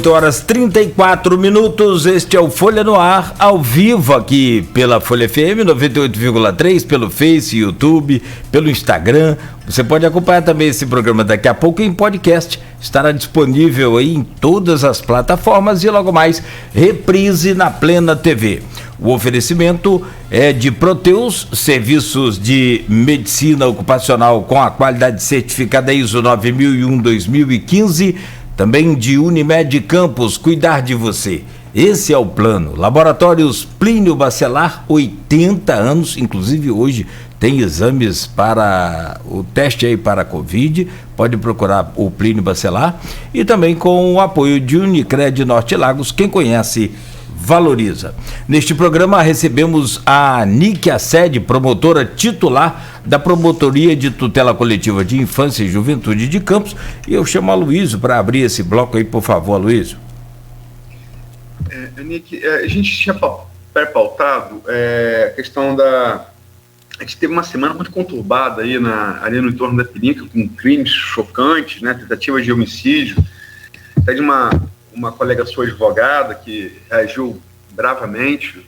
8h34, este é o Folha no Ar, ao vivo aqui pela Folha FM 98,3, pelo Face, YouTube, pelo Instagram. Você pode acompanhar também esse programa daqui a pouco em podcast. Estará disponível aí em todas as plataformas e logo mais reprise na Plena TV. O oferecimento é de Proteus, serviços de medicina ocupacional com a qualidade certificada ISO 9001-2015, também de Unimed Campos, cuidar de você. Esse é o plano. Laboratórios Plínio Bacelar, 80 anos, inclusive hoje tem exames para o teste aí para a Covid, pode procurar o Plínio Bacelar, e também com o apoio de Unicred Norte Lagos, quem conhece valoriza. Neste programa recebemos a Níquia Sede, promotora titular da Promotoria de Tutela Coletiva de Infância e Juventude de Campos, e eu chamo a Luísio para abrir esse bloco aí, por favor, Luísio. Nick, a gente tinha pré-pautado a questão da... A gente teve uma semana muito conturbada aí ali no entorno da Pilinca, com crimes chocantes, né, tentativas de homicídio, até de uma colega sua advogada que reagiu bravamente.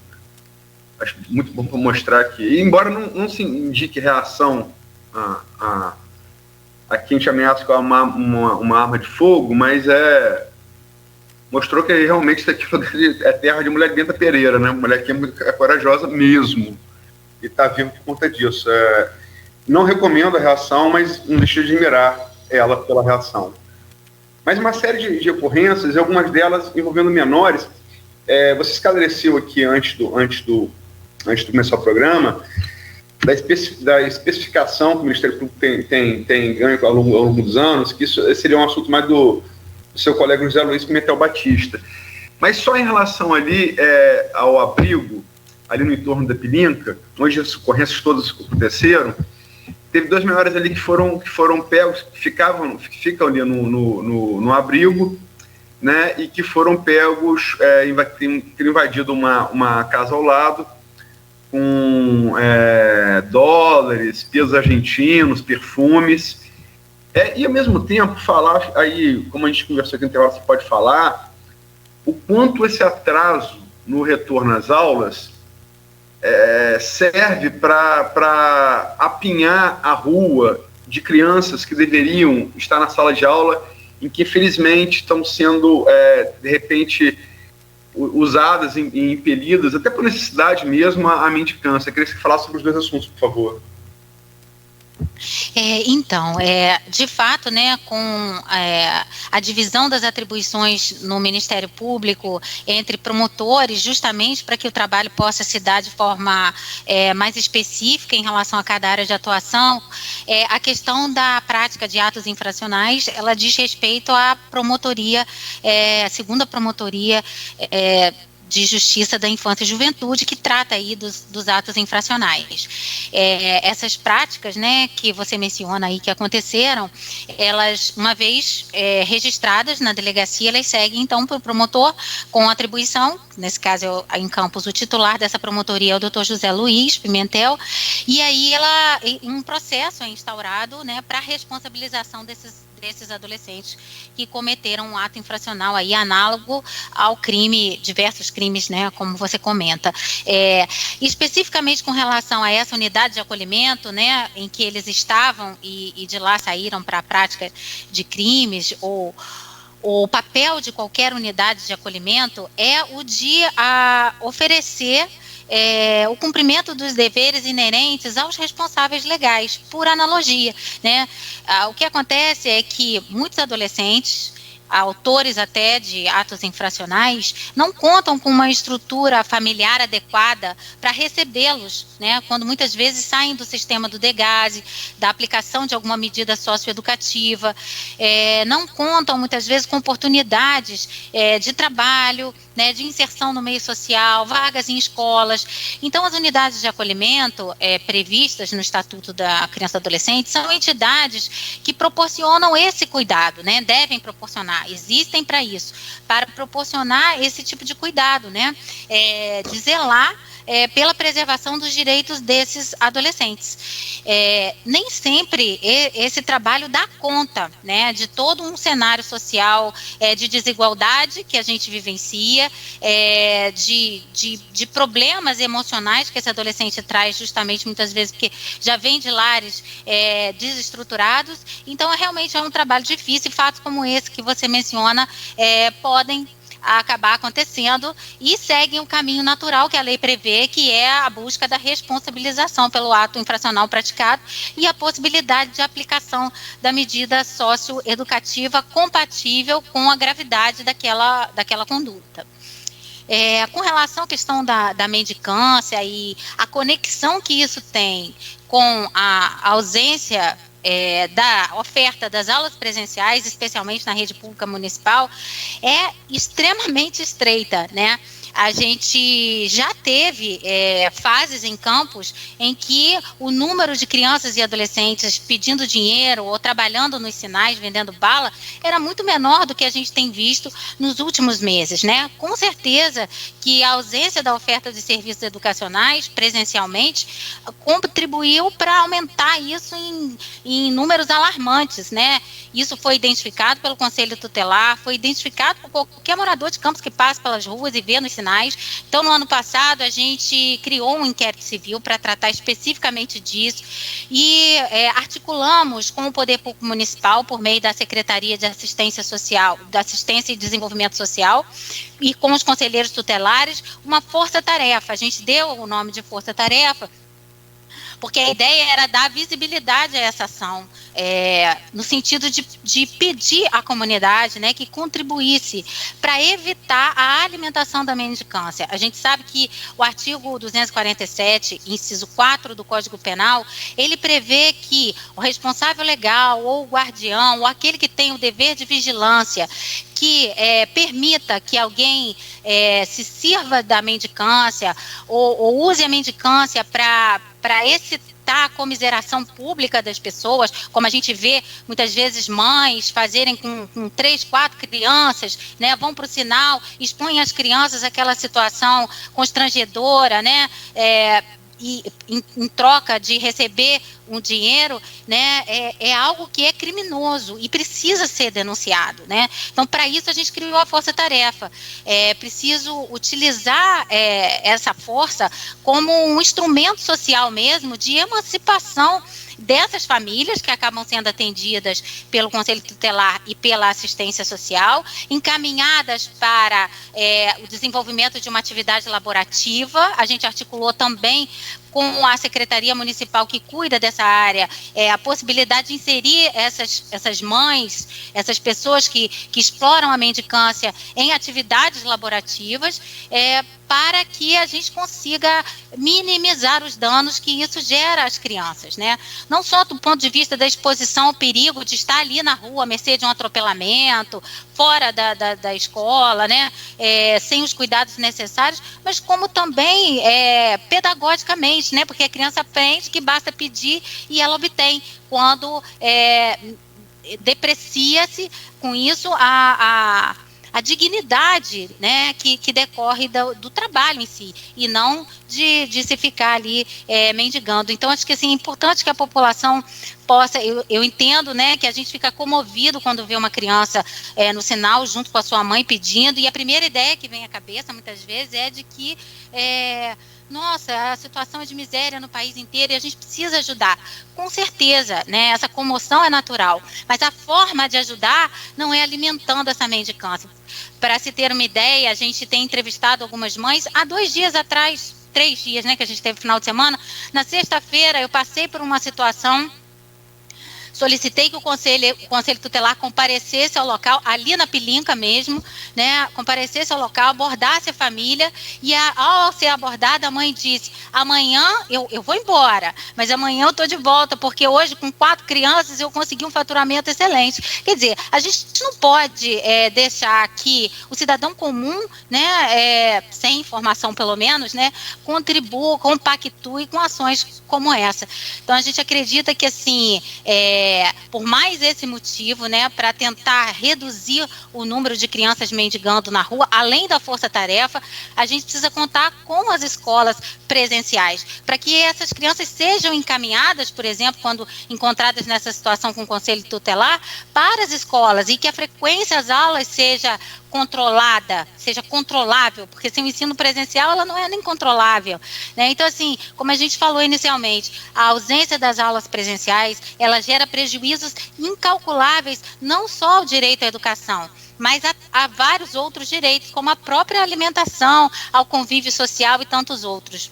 Acho muito bom para mostrar que, embora não se indique reação a quem te ameaça com uma arma de fogo, mas mostrou que realmente isso aqui é terra de mulher Benta Pereira, né? Mulher que é corajosa mesmo e está viva por conta disso. Não recomendo a reação, mas não deixe de admirar ela pela reação. Mas uma série de ocorrências, e algumas delas envolvendo menores. Você esclareceu aqui antes de começar o programa, da especificação que o Ministério Público tem ganho ao longo dos anos, que isso seria um assunto mais do seu colega José Luiz Pimentel Batista. Mas só em relação ali ao abrigo, ali no entorno da Pilinca, onde as ocorrências todas aconteceram, teve 2 menores ali que foram pegos, que ficam ali no abrigo, né, e que foram pegos, teriam invadido uma casa ao lado, com dólares, pesos argentinos, perfumes, e ao mesmo tempo falar, aí, como a gente conversou aqui no intervalo, você pode falar, o quanto esse atraso no retorno às aulas serve para apinhar a rua de crianças que deveriam estar na sala de aula, em que infelizmente estão sendo, de repente, usadas e impelidas, até por necessidade mesmo, à mendicância. Eu queria que você falasse sobre os 2 assuntos, por favor. Então, de fato, né, com a divisão das atribuições no Ministério Público entre promotores, justamente para que o trabalho possa se dar de forma mais específica em relação a cada área de atuação, a questão da prática de atos infracionais, ela diz respeito à promotoria, a segunda promotoria de Justiça da Infância e Juventude, que trata aí dos atos infracionais. Essas práticas, né, que você menciona aí que aconteceram, elas, uma vez registradas na delegacia, elas seguem então para o promotor com atribuição, nesse caso em Campos, o titular dessa promotoria é o Dr. José Luiz Pimentel, e aí um processo é instaurado, né, para responsabilização desses adolescentes que cometeram um ato infracional aí análogo ao crime, diversos crimes, né, como você comenta. Especificamente com relação a essa unidade de acolhimento, né, em que eles estavam e de lá saíram para a prática de crimes, ou o papel de qualquer unidade de acolhimento é o de oferecer o cumprimento dos deveres inerentes aos responsáveis legais, por analogia, né? O que acontece é que muitos adolescentes, autores até de atos infracionais, não contam com uma estrutura familiar adequada para recebê-los, né, quando muitas vezes saem do sistema do DEGASE, da aplicação de alguma medida socioeducativa, não contam muitas vezes com oportunidades de trabalho, né, de inserção no meio social, vagas em escolas. Então, as unidades de acolhimento previstas no Estatuto da Criança e Adolescente são entidades que proporcionam esse cuidado, né, devem proporcionar, existem para isso, para proporcionar esse tipo de cuidado, né, de zelar pela preservação dos direitos desses adolescentes. Nem sempre esse trabalho dá conta, né, de todo um cenário social de desigualdade que a gente vivencia, de problemas emocionais que esse adolescente traz justamente muitas vezes porque já vem de lares desestruturados. Então realmente é um trabalho difícil, e fatos como esse que você menciona podem acabar acontecendo e seguem o caminho natural que a lei prevê, que é a busca da responsabilização pelo ato infracional praticado e a possibilidade de aplicação da medida socioeducativa compatível com a gravidade daquela conduta. Com relação à questão da mendicância e a conexão que isso tem com a ausência da oferta das aulas presenciais, especialmente na rede pública municipal, é extremamente estreita, né? A gente já teve fases em campos em que o número de crianças e adolescentes pedindo dinheiro ou trabalhando nos sinais, vendendo bala, era muito menor do que a gente tem visto nos últimos meses, né? Com certeza que a ausência da oferta de serviços educacionais presencialmente contribuiu para aumentar isso em números alarmantes, né? Isso foi identificado pelo Conselho Tutelar, foi identificado por qualquer morador de Campos que passa pelas ruas e vê nos sinais. Então, no ano passado, a gente criou um inquérito civil para tratar especificamente disso e articulamos com o Poder Público Municipal, por meio da Secretaria de Assistência Social, da Assistência e Desenvolvimento Social, e com os conselheiros tutelares, uma força-tarefa. A gente deu o nome de força-tarefa, porque a ideia era dar visibilidade a essa ação, no sentido de pedir à comunidade, né, que contribuísse para evitar a alimentação da mendicância. A gente sabe que o artigo 247, inciso 4 do Código Penal, ele prevê que o responsável legal ou o guardião, ou aquele que tem o dever de vigilância, que permita que alguém se sirva da mendicância ou use a mendicância para excitar a comiseração pública das pessoas, como a gente vê muitas vezes mães fazerem com 3, 4 crianças, né, vão para o sinal, expõem as crianças àquela situação constrangedora, né, e em troca de receber um dinheiro, né, é algo que é criminoso e precisa ser denunciado, né? Então, para isso a gente criou a força-tarefa. É preciso utilizar essa força como um instrumento social mesmo de emancipação dessas famílias que acabam sendo atendidas pelo Conselho Tutelar e pela assistência social, encaminhadas para o desenvolvimento de uma atividade laborativa. A gente articulou também com a Secretaria Municipal que cuida dessa área, a possibilidade de inserir essas mães, essas pessoas que exploram a mendicância em atividades laborativas, para que a gente consiga minimizar os danos que isso gera às crianças, né? Não só do ponto de vista da exposição ao perigo de estar ali na rua, à mercê de um atropelamento, fora da escola, né? Sem os cuidados necessários, mas como também pedagogicamente, né? Porque a criança aprende que basta pedir e ela obtém, quando deprecia-se com isso a dignidade, né, que decorre do trabalho em si, e não de se ficar ali mendigando. Então, acho que assim, é importante que a população possa, eu entendo, né, que a gente fica comovido quando vê uma criança no sinal junto com a sua mãe pedindo, e a primeira ideia que vem à cabeça muitas vezes é de que nossa, a situação é de miséria no país inteiro e a gente precisa ajudar. Com certeza, né, essa comoção é natural, mas a forma de ajudar não é alimentando essa mendicância. Para se ter uma ideia, a gente tem entrevistado algumas mães há 2 dias atrás, 3 dias, né, que a gente teve final de semana. Na sexta-feira eu passei por uma situação, solicitei que o Conselho Tutelar comparecesse ao local, ali na Pilinca mesmo, né, comparecesse ao local, abordasse a família, e ao ser abordada, a mãe disse: amanhã eu vou embora, mas amanhã eu estou de volta, porque hoje, com 4 crianças, eu consegui um faturamento excelente. Quer dizer, a gente não pode deixar que o cidadão comum, né, sem informação pelo menos, né, contribua, compactue com ações como essa. Então, a gente acredita que, assim, por mais esse motivo, né, para tentar reduzir o número de crianças mendigando na rua, além da força-tarefa, a gente precisa contar com as escolas presenciais, para que essas crianças sejam encaminhadas, por exemplo, quando encontradas nessa situação com o conselho tutelar, para as escolas, e que a frequência às aulas seja controlada, seja controlável, porque sem o ensino presencial ela não é nem controlável, né? Então, assim, como a gente falou inicialmente, a ausência das aulas presenciais, ela gera prejuízos incalculáveis, não só ao direito à educação, mas a vários outros direitos, como a própria alimentação, ao convívio social e tantos outros.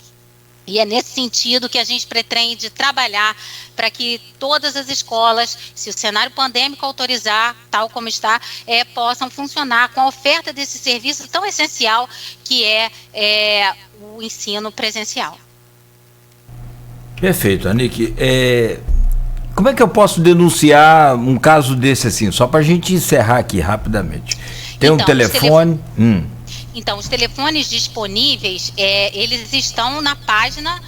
E é nesse sentido que a gente pretende trabalhar para que todas as escolas, se o cenário pandêmico autorizar, tal como está, possam funcionar com a oferta desse serviço tão essencial que é o ensino presencial. Perfeito, Anique. Como é que eu posso denunciar um caso desse assim, só para a gente encerrar aqui rapidamente? Tem um telefone? Então, os telefones disponíveis, eles estão na página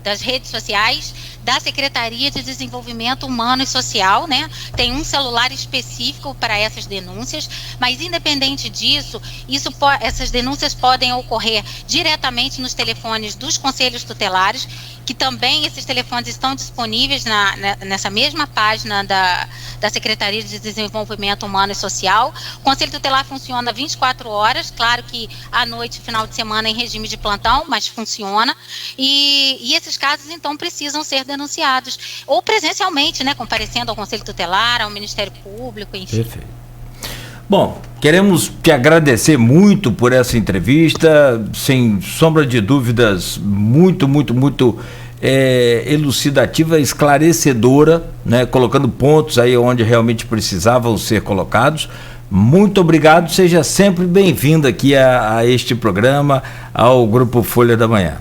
das redes sociais da Secretaria de Desenvolvimento Humano e Social, né? Tem um celular específico para essas denúncias, mas independente disso, essas denúncias podem ocorrer diretamente nos telefones dos conselhos tutelares, que também esses telefones estão disponíveis nessa mesma página da Secretaria de Desenvolvimento Humano e Social. O Conselho Tutelar funciona 24 horas, claro que à noite, final de semana, em regime de plantão, mas funciona. E esses casos, então, precisam ser denunciados, ou presencialmente, né, comparecendo ao Conselho Tutelar, ao Ministério Público, enfim. Perfeito. Bom, queremos te agradecer muito por essa entrevista, sem sombra de dúvidas, muito elucidativa, esclarecedora, né, colocando pontos aí onde realmente precisavam ser colocados. Muito obrigado, seja sempre bem-vindo aqui a este programa, ao Grupo Folha da Manhã.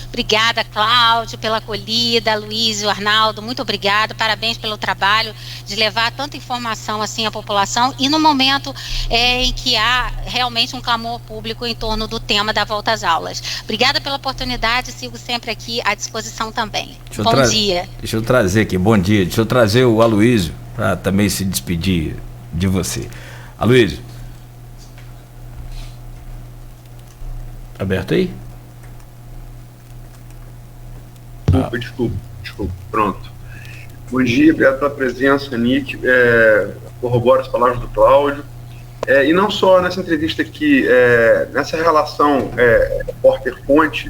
Obrigada, Cláudio, pela acolhida, Luiz e Arnaldo, muito obrigada, parabéns pelo trabalho de levar tanta informação assim à população e no momento em que há realmente um clamor público em torno do tema da volta às aulas. Obrigada pela oportunidade, sigo sempre aqui à disposição também. Bom dia. Deixa eu trazer aqui, bom dia, deixa eu trazer o Aloysio para também se despedir de você. Aloysio. Aberto aí? Desculpa. Pronto. Bom dia, obrigado pela presença, Nick. Corroboro as palavras do Cláudio. E não só nessa entrevista aqui, nessa relação repórter-fonte,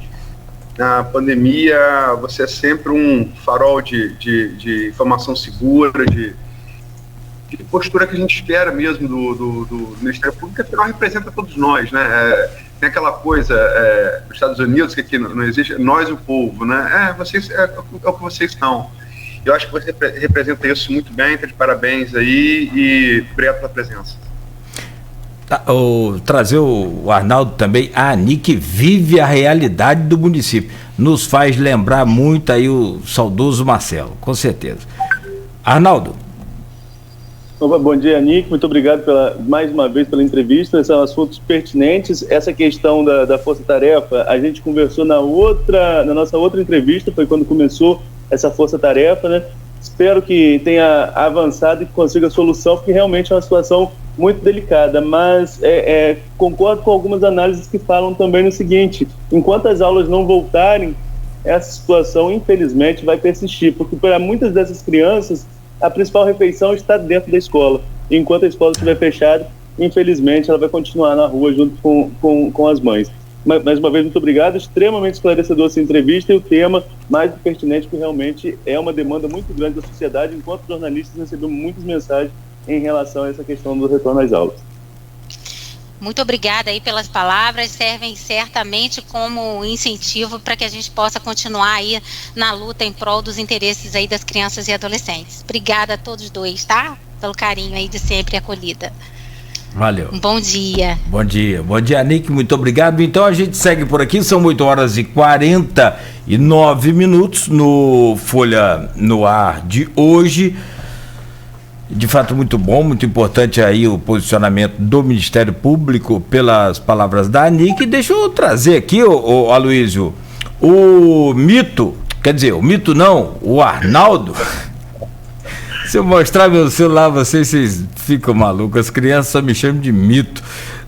na pandemia, você é sempre um farol de informação segura, de postura que a gente espera mesmo do Ministério Público, que afinal representa todos nós, né? Tem aquela coisa dos Estados Unidos, que aqui não existe, nós o povo, né? Vocês, é o que vocês são. Eu acho que você representa isso muito bem, tá de parabéns aí e obrigado pela presença. Trazer o Arnaldo também, a Anique vive a realidade do município, nos faz lembrar muito aí o saudoso Marcelo, com certeza. Arnaldo. Bom dia, Nick. Muito obrigado mais uma vez pela entrevista. São assuntos pertinentes. Essa questão da força-tarefa, a gente conversou na nossa outra entrevista, foi quando começou essa força-tarefa, né? Espero que tenha avançado e que consiga solução, porque realmente é uma situação muito delicada, mas concordo com algumas análises que falam também no seguinte: enquanto as aulas não voltarem, essa situação, infelizmente, vai persistir, porque para muitas dessas crianças, a principal refeição está dentro da escola. E enquanto a escola estiver fechada, infelizmente, ela vai continuar na rua junto com as mães. Mais uma vez, muito obrigado. Extremamente esclarecedor essa entrevista e o tema mais pertinente, que realmente é uma demanda muito grande da sociedade. Enquanto jornalistas, recebemos muitas mensagens em relação a essa questão do retorno às aulas. Muito obrigada aí pelas palavras, servem certamente como incentivo para que a gente possa continuar aí na luta em prol dos interesses aí das crianças e adolescentes. Obrigada a todos dois, tá? Pelo carinho aí de sempre acolhida. Valeu. Um bom dia. Bom dia, Nick, muito obrigado. Então a gente segue por aqui, são 8h49 no Folha no Ar de hoje. De fato, muito bom, muito importante aí o posicionamento do Ministério Público pelas palavras da Anique. Deixa eu trazer aqui, Aloysio, o mito Quer dizer, o mito não, o Arnaldo. Se eu mostrar meu celular, vocês ficam malucos. As crianças só me chamam de mito.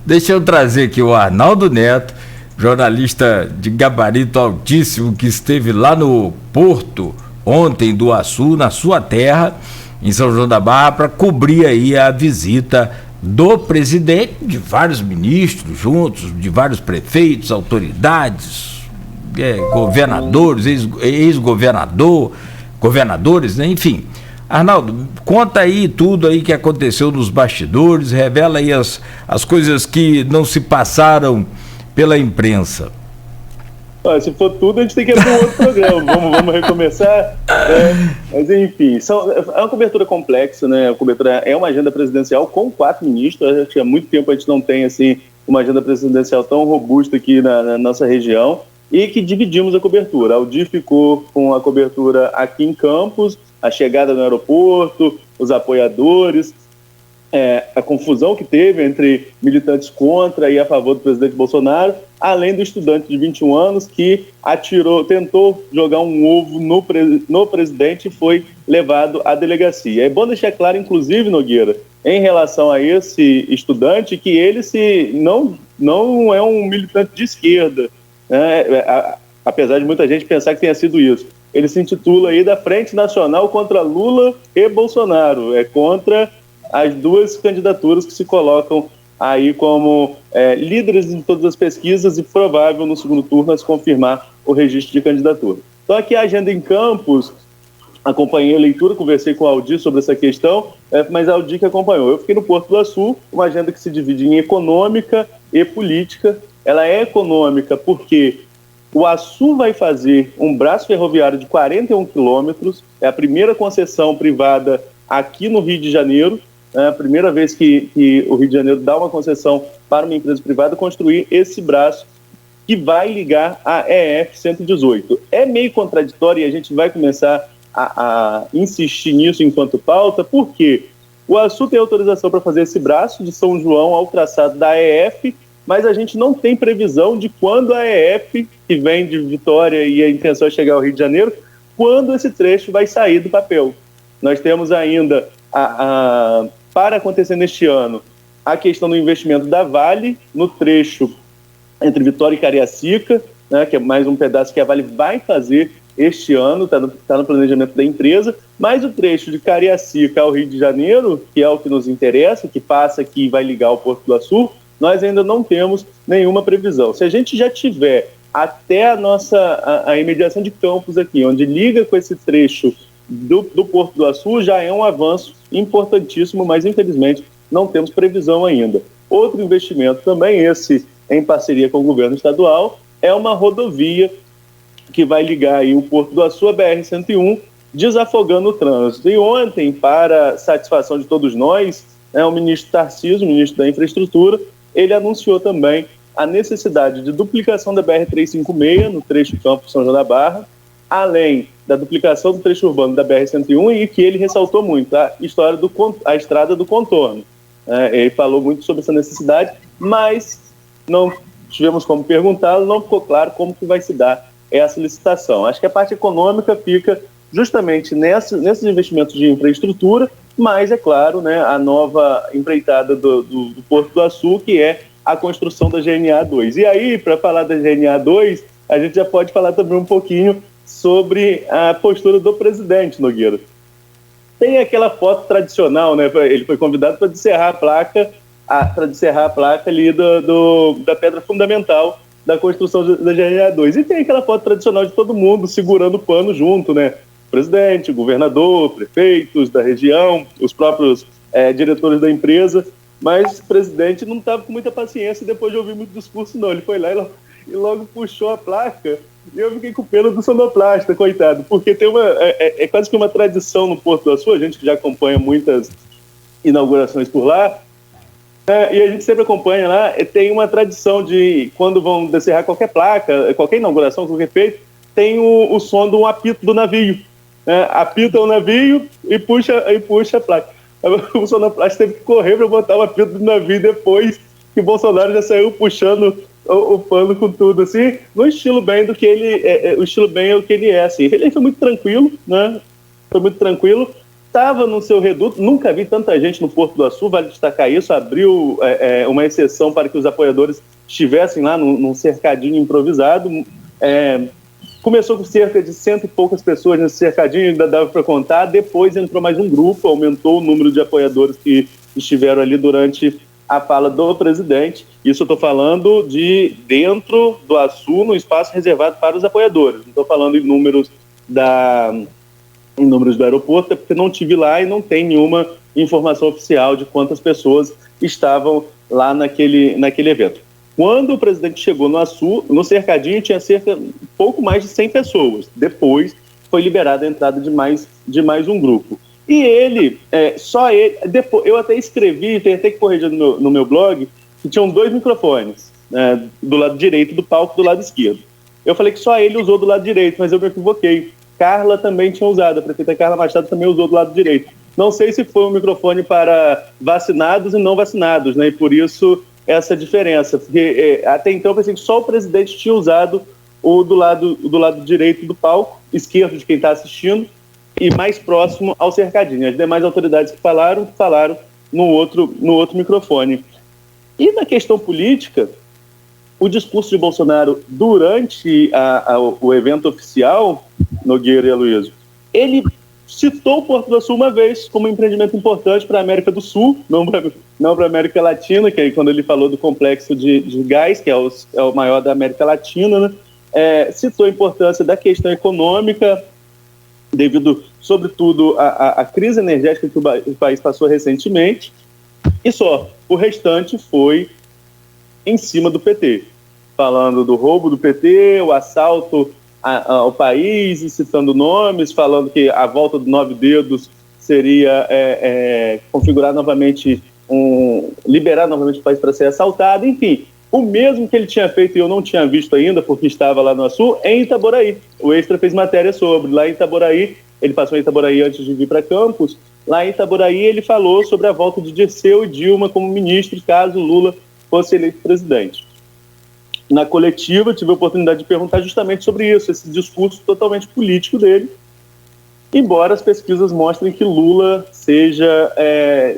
Deixa eu trazer aqui o Arnaldo Neto, jornalista de gabarito altíssimo, que esteve lá no Porto ontem do Açu, na sua terra, em São João da Barra, para cobrir aí a visita do presidente, de vários ministros juntos, de vários prefeitos, autoridades, governadores, governadores, né? Enfim. Arnaldo, conta aí tudo aí que aconteceu nos bastidores, revela aí as coisas que não se passaram pela imprensa. Se for tudo, a gente tem que ir para um outro programa. Vamos recomeçar. Mas, enfim, é uma cobertura complexa, né? A cobertura é uma agenda presidencial com 4 ministros. Acho que há muito tempo a gente não tem assim, uma agenda presidencial tão robusta aqui na nossa região, e que dividimos a cobertura. A Aldir ficou com a cobertura aqui em Campos, a chegada no aeroporto, os apoiadores, a confusão que teve entre militantes contra e a favor do presidente Bolsonaro, além do estudante de 21 anos que tentou jogar um ovo no presidente e foi levado à delegacia. É bom deixar claro, inclusive, Nogueira, em relação a esse estudante, que ele não é um militante de esquerda, né? Apesar de muita gente pensar que tenha sido isso. Ele se intitula aí da Frente Nacional contra Lula e Bolsonaro. É contra as duas candidaturas que se colocam aí como líderes em todas as pesquisas e provável no segundo turno se confirmar o registro de candidatura. Então aqui a agenda em Campos, acompanhei a leitura, conversei com a Aldir sobre essa questão, mas a Aldir que acompanhou. Eu fiquei no Porto do Açu, uma agenda que se divide em econômica e política. Ela é econômica porque o Açu vai fazer um braço ferroviário de 41 quilômetros, é a primeira concessão privada aqui no Rio de Janeiro, é a primeira vez que o Rio de Janeiro dá uma concessão para uma empresa privada construir esse braço que vai ligar a EF-118. É meio contraditório e a gente vai começar a insistir nisso enquanto pauta, porque o Açu tem autorização para fazer esse braço de São João ao traçado da EF, mas a gente não tem previsão de quando a EF, que vem de Vitória e a intenção é chegar ao Rio de Janeiro, quando esse trecho vai sair do papel. Nós temos ainda, para acontecer neste ano, a questão do investimento da Vale no trecho entre Vitória e Cariacica, né, que é mais um pedaço que a Vale vai fazer este ano, está no planejamento da empresa, mas o trecho de Cariacica ao Rio de Janeiro, que é o que nos interessa, que passa aqui e vai ligar ao Porto do Açu, nós ainda não temos nenhuma previsão. Se a gente já tiver até a imediação de Campos aqui, onde liga com esse trecho do Porto do Açu, já é um avanço importantíssimo, mas infelizmente não temos previsão ainda. Outro investimento também, esse em parceria com o governo estadual, é uma rodovia que vai ligar aí o Porto do Açu à BR-101, desafogando o trânsito. E ontem, para satisfação de todos nós, o ministro Tarcísio, ministro da Infraestrutura, ele anunciou também a necessidade de duplicação da BR-356 no trecho Campos-São João da Barra, além da duplicação do trecho urbano da BR-101, e que ele ressaltou muito a estrada do contorno. Ele falou muito sobre essa necessidade, mas não tivemos como perguntá-lo, não ficou claro como que vai se dar essa licitação. Acho que a parte econômica fica justamente nesses investimentos de infraestrutura, mas, é claro, né, a nova empreitada do Porto do Açu, que é a construção da GNA 2. E aí, para falar da GNA 2, a gente já pode falar também um pouquinho sobre a postura do presidente, Nogueira. Tem aquela foto tradicional, né? Ele foi convidado para descerrar a placa ali da pedra fundamental da construção da GNA 2. E tem aquela foto tradicional de todo mundo segurando o pano junto, né? Presidente, governador, prefeitos da região, os próprios diretores da empresa, mas o presidente não estava com muita paciência depois de ouvir muito discurso, não. Ele foi lá e logo puxou a placa, e eu fiquei com pena do sonoplasta, coitado, porque tem é quase que uma tradição no Porto do Açu, a gente que já acompanha muitas inaugurações por lá, e a gente sempre acompanha lá, tem uma tradição de, quando vão descerrar qualquer placa, qualquer inauguração, qualquer feito, tem o som de um apito do navio. Apita o navio e puxa a placa. O sonoplasta teve que correr para botar o apito do navio depois que o Bolsonaro já saiu puxando o pano com tudo, assim, no estilo bem do que ele... o estilo bem é o que ele é, assim. Ele foi muito tranquilo, né? Foi muito tranquilo. Estava no seu reduto, nunca vi tanta gente no Porto do Açu, vale destacar isso, abriu uma exceção para que os apoiadores estivessem lá num cercadinho improvisado. Começou com cerca de 100 e poucas pessoas nesse cercadinho, ainda dava para contar, depois entrou mais um grupo, aumentou o número de apoiadores que estiveram ali durante a fala do presidente. Isso eu estou falando de dentro do Açu, no espaço reservado para os apoiadores. Não estou falando em números do aeroporto, porque não estive lá e não tem nenhuma informação oficial de quantas pessoas estavam lá naquele evento. Quando o presidente chegou no Açu, no cercadinho tinha pouco mais de 100 pessoas. Depois foi liberada a entrada de mais um grupo. E ele, só ele, depois, eu até escrevi, tem até que corrigir no meu blog, que tinham 2 microfones, do lado direito do palco e do lado esquerdo. Eu falei que só ele usou do lado direito, mas eu me equivoquei. Carla também tinha usado, a prefeita Carla Machado também usou do lado direito. Não sei se foi um microfone para vacinados e não vacinados, né? E por isso essa diferença, porque até então eu pensei que só o presidente tinha usado o do lado direito do palco, esquerdo de quem está assistindo, e mais próximo ao cercadinho. As demais autoridades que falaram no outro microfone. E na questão política, o discurso de Bolsonaro durante o evento oficial, Nogueira e Aloysio, ele citou o Porto do Açu uma vez como um empreendimento importante para a América do Sul, não para a América Latina, que aí quando ele falou do complexo de gás, que é o maior da América Latina, né? Citou a importância da questão econômica, devido, sobretudo, à crise energética que o país passou recentemente, e só. O restante foi em cima do PT, falando do roubo do PT, o assalto ao país, citando nomes, falando que a volta do 9 dedos seria configurar novamente, liberar novamente o país para ser assaltado, enfim, o mesmo que ele tinha feito e eu não tinha visto ainda, porque estava lá no Açu, em Itaboraí. O Extra fez matéria sobre, lá em Itaboraí, ele passou em Itaboraí antes de vir para Campos, lá em Itaboraí ele falou sobre a volta de Dirceu e Dilma como ministro, caso Lula fosse eleito presidente. Na coletiva, tive a oportunidade de perguntar justamente sobre isso, esse discurso totalmente político dele, embora as pesquisas mostrem que Lula seja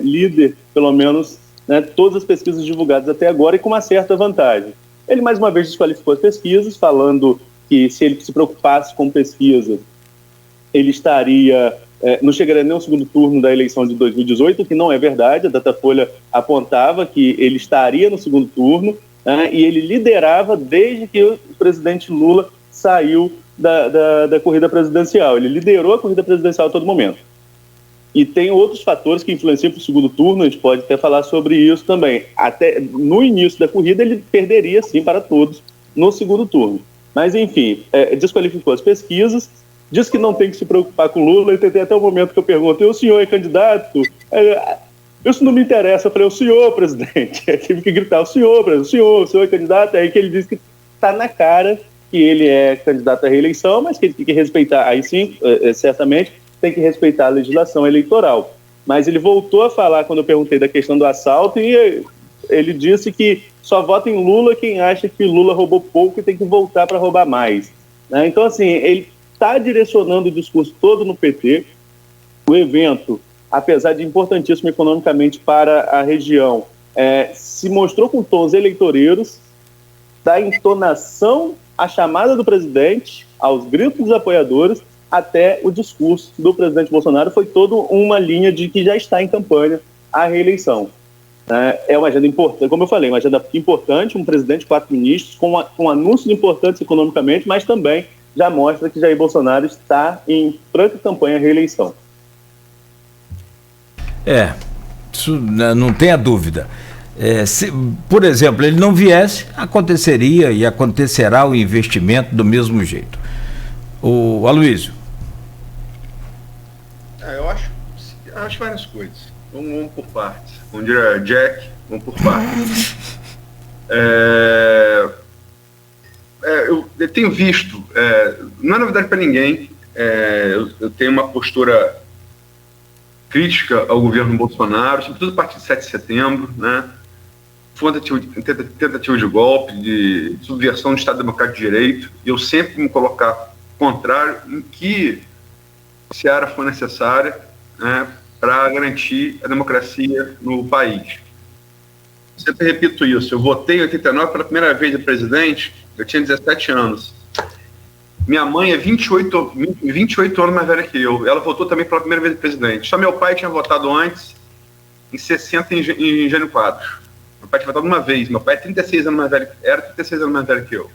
líder, pelo menos, né, todas as pesquisas divulgadas até agora, e com uma certa vantagem. Ele, mais uma vez, desqualificou as pesquisas, falando que se ele se preocupasse com pesquisa, ele não chegaria nem ao segundo turno da eleição de 2018, o que não é verdade. A Datafolha apontava que ele estaria no segundo turno, e ele liderava desde que o presidente Lula saiu da corrida presidencial. Ele liderou a corrida presidencial a todo momento. E tem outros fatores que influenciam para o segundo turno, a gente pode até falar sobre isso também. Até no início da corrida ele perderia, sim, para todos no segundo turno. Mas, enfim, desqualificou as pesquisas, diz que não tem que se preocupar com Lula, e tem até o momento que eu pergunto, e o senhor é candidato? Isso não me interessa. Eu falei, o senhor, presidente. Eu tive que gritar, o senhor é candidato. Aí que ele diz que está na cara que ele é candidato à reeleição, mas que ele tem que respeitar, aí sim, certamente, tem que respeitar a legislação eleitoral. Mas ele voltou a falar, quando eu perguntei da questão do assalto, e ele disse que só vota em Lula quem acha que Lula roubou pouco e tem que voltar para roubar mais. Né? Então, assim, ele está direcionando o discurso todo no PT. O evento, apesar de importantíssimo economicamente para a região, se mostrou com tons eleitoreiros, da entonação à chamada do presidente, aos gritos dos apoiadores, até o discurso do presidente Bolsonaro foi toda uma linha de que já está em campanha a reeleição. É uma agenda importante, como eu falei, uma agenda importante, um presidente, 4 ministros, com anúncios importantes economicamente, mas também já mostra que Jair Bolsonaro está em franca campanha à reeleição. Isso não tenha dúvida. Se, por exemplo, ele não viesse, aconteceria e acontecerá o investimento do mesmo jeito. O Aloysio. Eu acho várias coisas. Vamos por partes. Como diria Jack, vamos por partes. Eu tenho visto, não é novidade para ninguém, eu tenho uma postura crítica ao governo Bolsonaro, sobretudo a partir de 7 de setembro, né? foi uma tentativa de golpe, de subversão do Estado Democrático de Direito, e eu sempre me colocar contrário em que seara for necessária, né, para garantir a democracia no país. Sempre repito isso, eu votei em 89 pela primeira vez de presidente, eu tinha 17 anos. Minha mãe é 28 anos mais velha que eu, ela votou também pela primeira vez de presidente. Só meu pai tinha votado antes, em 60, em Jânio Quadros. Meu pai tinha votado uma vez, meu pai é 36 anos mais velho, era 36 anos mais velho que eu.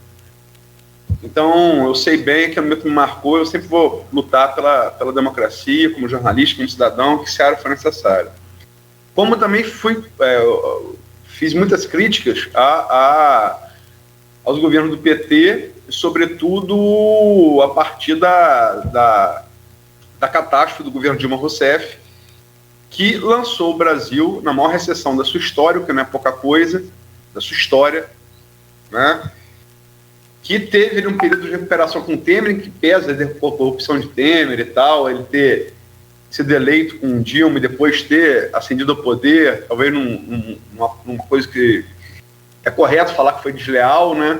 Então, eu sei bem que no momento que me marcou, eu sempre vou lutar pela democracia, como jornalista, como cidadão, que se área for necessário. Como também fiz muitas críticas aos governos do PT, sobretudo a partir da catástrofe do governo Dilma Rousseff, que lançou o Brasil na maior recessão da sua história, o que não é pouca coisa, da sua história, né? Que teve um período de recuperação com o Temer, em que pesa a corrupção de Temer e tal, ele ter sido eleito com Dilma e depois ter ascendido ao poder, talvez numa coisa que é correto falar que foi desleal, né?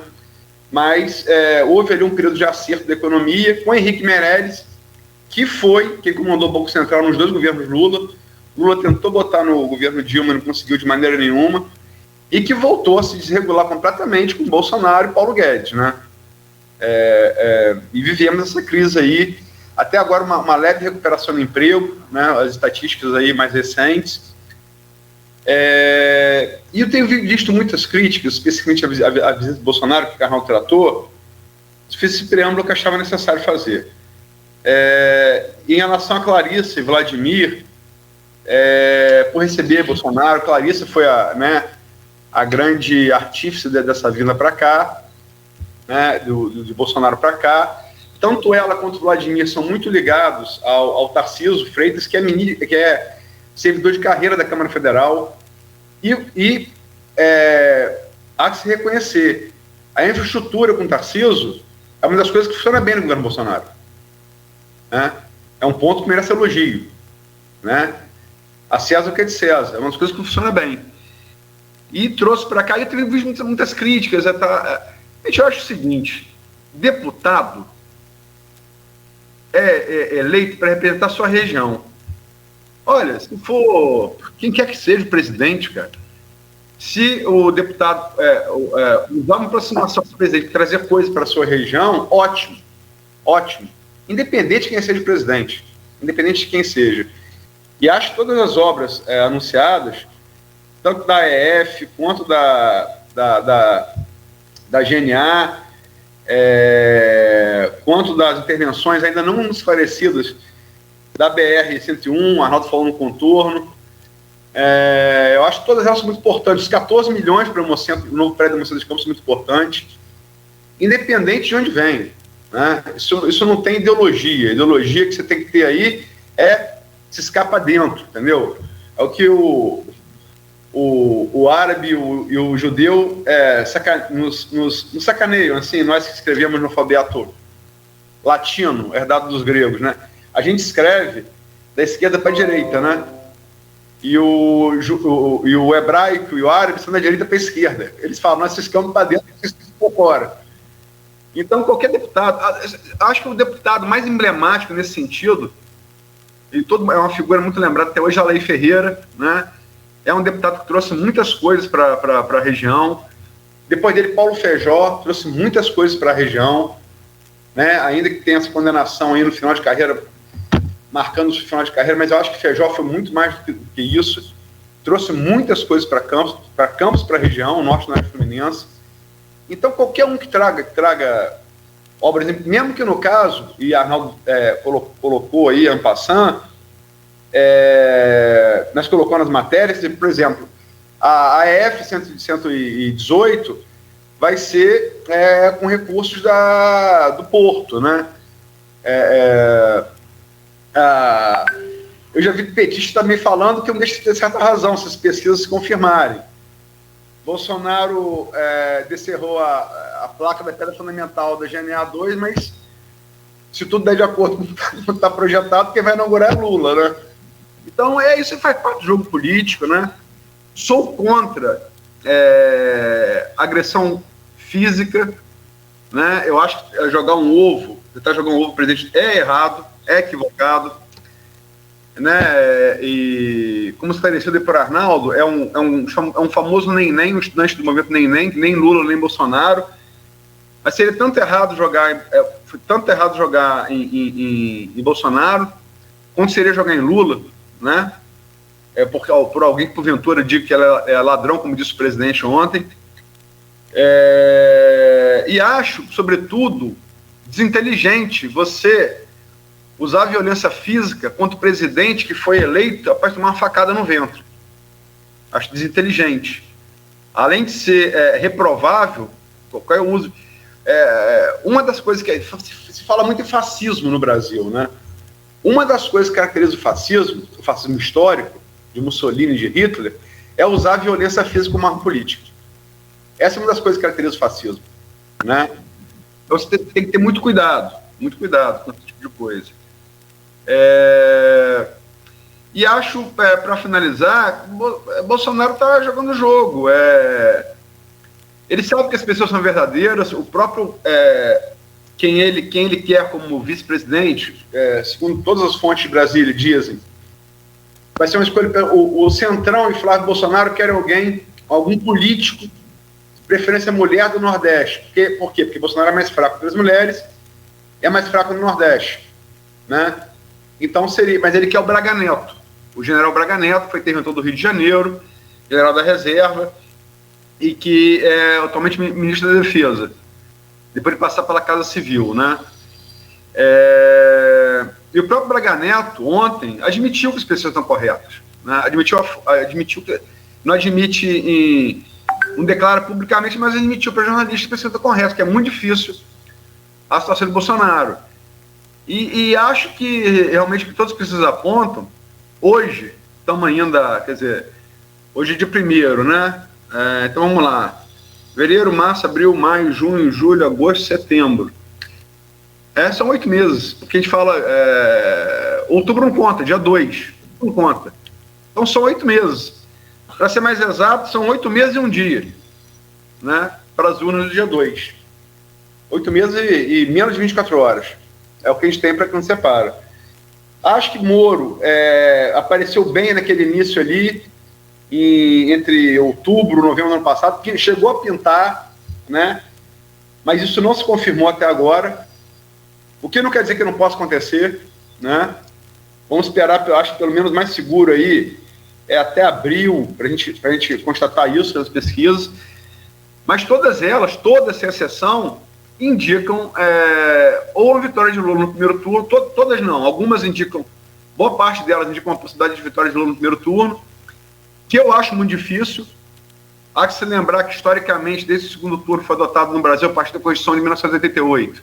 Mas houve ali um período de acerto da economia com Henrique Meirelles, que foi quem comandou o Banco Central nos dois governos Lula. Lula tentou botar no governo Dilma, não conseguiu de maneira nenhuma, e que voltou a se desregular completamente com Bolsonaro e Paulo Guedes, né? E vivemos essa crise aí, até agora uma leve recuperação do emprego, né? As estatísticas aí mais recentes. E eu tenho visto muitas críticas, especificamente a visita do Bolsonaro, que o Carnal tratou, fiz esse preâmbulo que eu achava necessário fazer. Em relação a Clarice e Vladimir, por receber Bolsonaro, Clarice foi a grande artífice dessa vinda para cá, né, de Bolsonaro para cá. Tanto ela quanto o Vladimir são muito ligados ao Tarcísio Freitas, que é servidor de carreira da Câmara Federal, e há que se reconhecer, a infraestrutura com o Tarcísio é uma das coisas que funciona bem no governo Bolsonaro, né? É um ponto que merece elogio, né? A César o que é de César, é uma das coisas que funciona bem. E trouxe para cá, e eu tenho visto muitas críticas. Eu acho o seguinte: deputado é eleito para representar a sua região. Olha, se for quem quer que seja o presidente, cara, se o deputado usar uma aproximação do presidente, trazer coisas para a sua região, ótimo, ótimo. Independente de quem seja o presidente, independente de quem seja. E acho que todas as obras anunciadas, tanto da EF quanto da GNA, quanto das intervenções ainda não esclarecidas da BR-101, Arnaldo falou no contorno, eu acho que todas elas são muito importantes. Os 14 milhões para o novo prédio da Mocidade dos Campos são muito importantes, independente de onde vem, né? Isso não tem ideologia. A ideologia que você tem que ter aí se escapa dentro, entendeu? É o que o árabe e o judeu nos sacaneiam, assim, nós que escrevemos no alfabeto latino, herdado dos gregos, né? A gente escreve da esquerda para a direita, né? E o hebraico e o árabe são da direita para a esquerda. Eles falam, nós ciscamos para dentro e ciscamos por fora. Então, qualquer deputado, acho que o deputado mais emblemático nesse sentido, e é uma figura muito lembrada até hoje, a Lei Ferreira, né? É um deputado que trouxe muitas coisas para a região. Depois dele, Paulo Feijó trouxe muitas coisas para a região, né? Ainda que tenha essa condenação aí no final de carreira, marcando o final de carreira, mas eu acho que Feijó foi muito mais do que isso. Trouxe muitas coisas para Campos, para a região, norte e norte fluminense. Então, qualquer um que traga obras, mesmo que no caso, e Arnaldo colocou aí, en passant, nós colocamos nas matérias, por exemplo, a AF 118 vai ser com recursos do Porto, né? Eu já vi petistas também falando que não deixa de ter certa razão, se as pesquisas se confirmarem. Bolsonaro descerrou a placa da pedra fundamental da GNA 2, mas se tudo der de acordo com o que está projetado, quem vai inaugurar é Lula, né? Então, isso faz parte do jogo político, né? Sou contra agressão física, né? Eu acho que jogar um ovo, tentar jogar um ovo pro presidente é errado, é equivocado, né? E como esclarecido por Arnaldo, é um famoso nem-nem, um estudante do movimento nem-nem, nem Lula, nem Bolsonaro. Mas seria tanto errado jogar, em Bolsonaro, quanto seria jogar em Lula, né? Por alguém que porventura diga que ela é ladrão, como disse o presidente ontem. E acho, sobretudo, desinteligente você usar a violência física contra o presidente que foi eleito após tomar uma facada no ventre. Acho desinteligente. Além de ser reprovável, qualquer uso... uma das coisas que se fala muito em fascismo no Brasil, né? Uma das coisas que caracteriza o fascismo histórico, de Mussolini e de Hitler, é usar a violência física como arma política. Essa é uma das coisas que caracteriza o fascismo, né? Então você tem que ter muito cuidado com esse tipo de coisa. E acho, para finalizar, Bolsonaro está jogando o jogo. Ele sabe que as pessoas são verdadeiras, o próprio quem ele quer como vice-presidente, segundo todas as fontes de Brasília dizem, vai ser uma escolha. O Centrão e Flávio Bolsonaro querem algum político, de preferência mulher do Nordeste. Por quê? Porque Bolsonaro é mais fraco para as mulheres, é mais fraco no Nordeste, né? Então mas ele quer o Braga Neto, o general Braga Neto, que foi interventor do Rio de Janeiro, general da reserva, e que é atualmente ministro da Defesa, depois de passar pela Casa Civil, né? E o próprio Braga Neto, ontem, admitiu que as pessoas estão corretas, né? Admitiu que não admite, não declara publicamente, mas admitiu para jornalistas que as pessoas estão corretas, que é muito difícil a situação de Bolsonaro. E acho que realmente que todas as pessoas apontam, hoje, estamos ainda, quer dizer, hoje é dia 1º, né? Então vamos lá. Fevereiro, março, abril, maio, junho, julho, agosto, setembro. São 8 meses. Porque a gente fala. Outubro não conta, dia 2. Não conta. Então são 8 meses. Para ser mais exato, são 8 meses e um dia. Né? Para as urnas do dia 2. 8 meses e menos de 24 horas. É o que a gente tem para que não separa. Acho que Moro apareceu bem naquele início ali, entre outubro e novembro do ano passado, que chegou a pintar, né? Mas isso não se confirmou até agora, o que não quer dizer que não possa acontecer, né? Vamos esperar, eu acho que pelo menos mais seguro aí até abril, para a gente constatar isso nas pesquisas, mas todas elas, todas sem exceção, indicam ou a vitória de Lula no primeiro turno, todas não, algumas indicam, boa parte delas indicam uma possibilidade de vitória de Lula no primeiro turno, que eu acho muito difícil. Há que se lembrar que, historicamente, desde o segundo turno foi adotado no Brasil a partir da Constituição de 1988.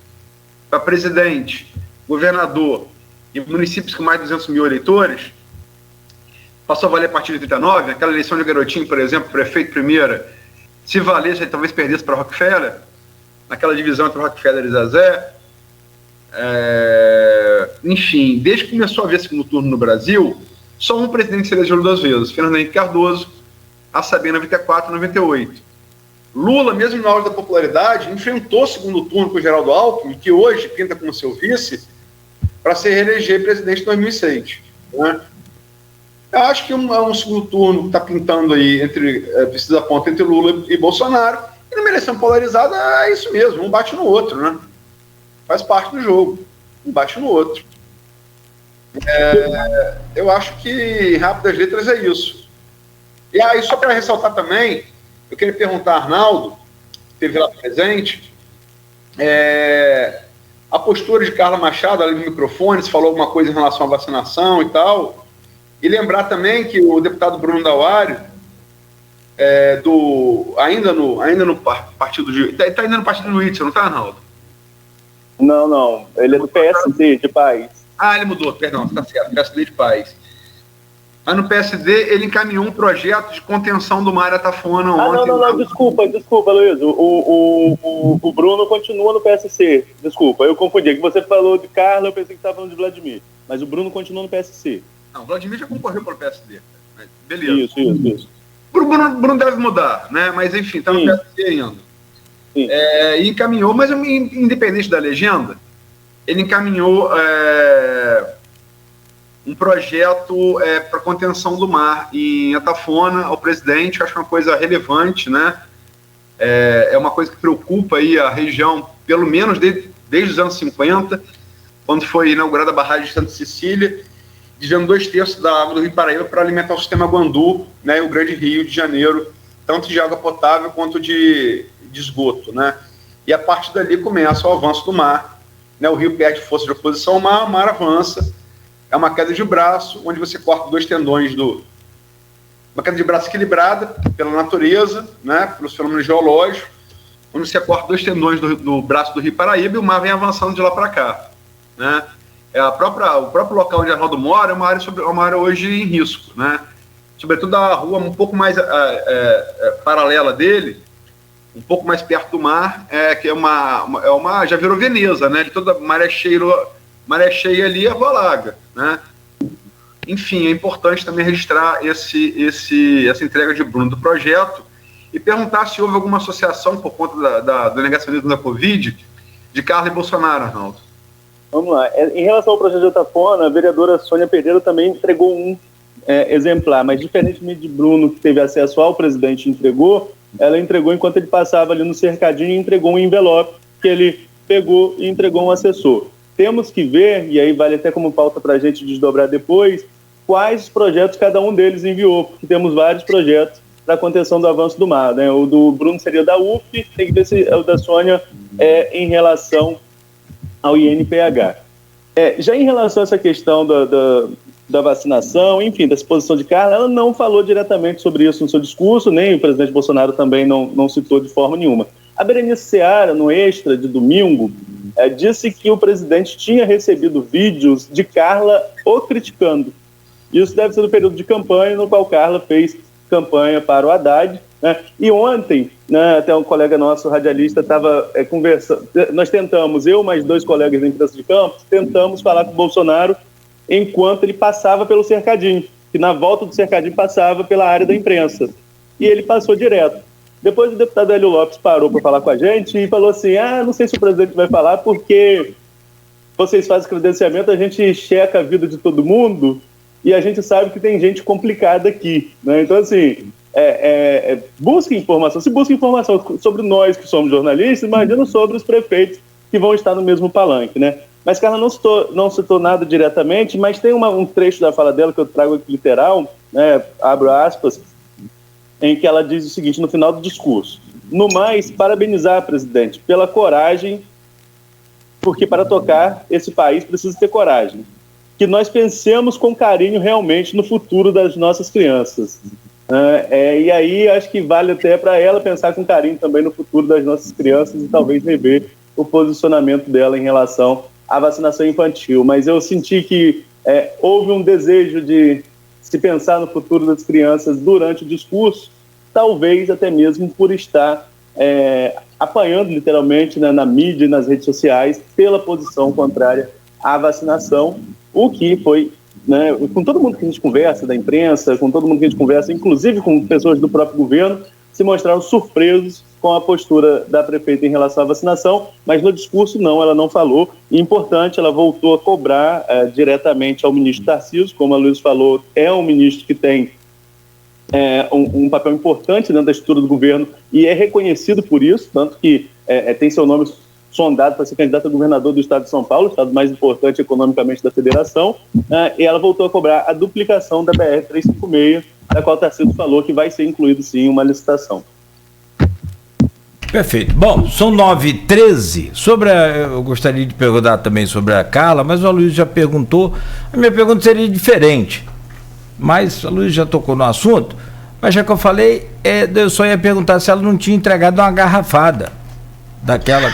Para presidente, governador e municípios com mais de 200 mil eleitores, passou a valer a partir de 89, aquela eleição de Garotinho, por exemplo, prefeito primeira, se valesse, ele talvez perdesse para Rockefeller, naquela divisão entre Rockefeller e Zezé. Enfim, desde que começou a haver segundo turno no Brasil, só um presidente se elegeu 2 vezes, Fernando Henrique Cardoso, a saber, em 94 e 98. Lula, mesmo no auge da popularidade, enfrentou o segundo turno com o Geraldo Alckmin, que hoje pinta como seu vice, para se reeleger presidente em 2006. Né? Eu acho que é um segundo turno que está pintando aí, precisa ponta entre Lula e Bolsonaro, e numa eleição polarizada é isso mesmo, um bate no outro, né? Faz parte do jogo, um bate no outro. Eu acho que, em rápidas letras, é isso. E aí, só para ressaltar também, eu queria perguntar a Arnaldo, que esteve lá presente, a postura de Carla Machado ali no microfone, se falou alguma coisa em relação à vacinação e tal, e lembrar também que o deputado Bruno Dauário, ainda no partido de... Está ainda no partido do Whitson, não está, Arnaldo? Não, ele é do PSD, de Paz. Ele mudou, perdão, está certo, PSD de Paz. Mas no PSD ele encaminhou um projeto de contenção do mar Atafona ontem. Não, desculpa, Luiz. O Bruno continua no PSC. Desculpa, eu confundi. Que você falou de Carla, eu pensei que estava falando de Vladimir. Mas o Bruno continua no PSC. Não, o Vladimir já concorreu para o PSD. Beleza. Isso. Bruno deve mudar, né? Mas enfim, está no PSC ainda. E encaminhou, mas independente da legenda, ele encaminhou um projeto para contenção do mar em Atafona ao presidente. Acho que é uma coisa relevante, né? É uma coisa que preocupa aí a região, pelo menos desde os anos 50, quando foi inaugurada a barragem de Santa Cecília, desviando 2/3 da água do Rio Paraíba para alimentar o sistema Guandu, né, o grande Rio de Janeiro, tanto de água potável quanto de esgoto, né? E a partir dali começa o avanço do mar, né? O rio perde força de oposição ao mar, o mar avança, é uma queda de braço, onde você corta 2 tendões uma queda de braço equilibrada pela natureza, né, pelos fenômenos geológicos, onde você corta 2 tendões do braço do Rio Paraíba e o mar vem avançando de lá para cá, né? O próprio local onde Arnaldo mora é uma área hoje em risco, né? Sobretudo a rua um pouco mais paralela dele, um pouco mais perto do mar, que já virou Veneza, né? De toda maré cheia ali, a rua alaga, né? Enfim, é importante também registrar essa entrega de Bruno do projeto e perguntar se houve alguma associação por conta do negacionismo da Covid de Carla e Bolsonaro, Arnaldo. Vamos lá. Em relação ao projeto de Atafona, a vereadora Sônia Pereira também entregou um exemplar, mas diferentemente de Bruno, que teve acesso ao presidente e entregou, ela entregou enquanto ele passava ali no cercadinho e entregou um envelope que ele pegou e entregou um assessor. Temos que ver, e aí vale até como pauta para a gente desdobrar depois, quais projetos cada um deles enviou, porque temos vários projetos para a contenção do avanço do mar, né? O do Bruno seria da UF, tem que ver se o da Sônia em relação ao INPH. Já em relação a essa questão da vacinação, enfim, da exposição de Carla, ela não falou diretamente sobre isso no seu discurso, nem o presidente Bolsonaro também não citou de forma nenhuma. A Berenice Seara, no Extra de domingo, disse que o presidente tinha recebido vídeos de Carla o criticando. Isso deve ser no período de campanha, no qual Carla fez campanha para o Haddad, né? E ontem, né, até um colega nosso, radialista, estava conversando. Nós tentamos, eu mais 2 colegas da imprensa de Campos, tentamos falar com o Bolsonaro enquanto ele passava pelo cercadinho, que na volta do cercadinho passava pela área da imprensa. E ele passou direto. Depois o deputado Hélio Lopes parou para falar com a gente e falou assim, não sei se o presidente vai falar porque vocês fazem credenciamento, a gente checa a vida de todo mundo e a gente sabe que tem gente complicada aqui, né? Então, assim, busca informação. Se busca informação sobre nós que somos jornalistas, imagina sobre os prefeitos que vão estar no mesmo palanque, né? Mas Carla não citou nada diretamente, mas tem um trecho da fala dela que eu trago aqui literal, né, abro aspas, em que ela diz o seguinte, no final do discurso: no mais, parabenizar, presidente, pela coragem, porque para tocar esse país precisa ter coragem. Que nós pensemos com carinho realmente no futuro das nossas crianças. E aí acho que vale até para ela pensar com carinho também no futuro das nossas crianças e talvez rever o posicionamento dela em relação à vacinação infantil. Mas eu senti que houve um desejo de se pensar no futuro das crianças durante o discurso, talvez até mesmo por estar apanhando literalmente, né, na mídia e nas redes sociais pela posição contrária à vacinação, o que foi, né, com todo mundo que a gente conversa, da imprensa, com todo mundo que a gente conversa, inclusive com pessoas do próprio governo, se mostraram surpresos com a postura da prefeita em relação à vacinação, mas no discurso ela não falou. E importante, ela voltou a cobrar diretamente ao ministro Tarcísio, como a Luiz falou, é um ministro que tem um papel importante dentro da estrutura do governo e é reconhecido por isso, tanto que tem seu nome sondado para ser candidato a governador do estado de São Paulo, o estado mais importante economicamente da federação, e ela voltou a cobrar a duplicação da BR-356, da qual o Tarcísio falou que vai ser incluído sim uma licitação. Perfeito. Bom, são 9h13. Eu gostaria de perguntar também sobre a Carla, mas o Luiz já perguntou. A minha pergunta seria diferente, mas o Luiz já tocou no assunto. Mas já que eu falei, eu só ia perguntar se ela não tinha entregado uma garrafada daquela.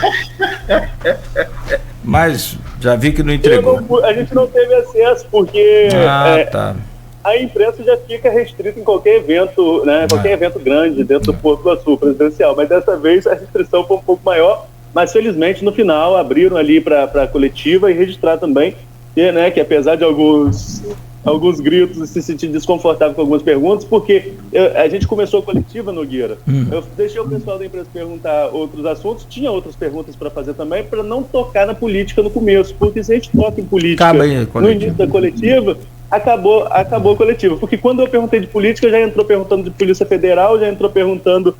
Mas já vi que não entregou. A gente não teve acesso porque tá. A imprensa já fica restrita em qualquer evento, né? Qualquer evento grande dentro do Porto do Sul presidencial. Mas dessa vez a restrição foi um pouco maior. Mas felizmente no final abriram ali para a coletiva e registrar também né, que apesar de alguns gritos, se sentir desconfortável com algumas perguntas, porque a gente começou a coletiva, Nogueira. Eu deixei o pessoal da empresa perguntar outros assuntos, tinha outras perguntas para fazer também, para não tocar na política no começo, porque se a gente toca em política no início da coletiva, acabou a coletiva. Porque quando eu perguntei de política, já entrou perguntando de Polícia Federal, já entrou perguntando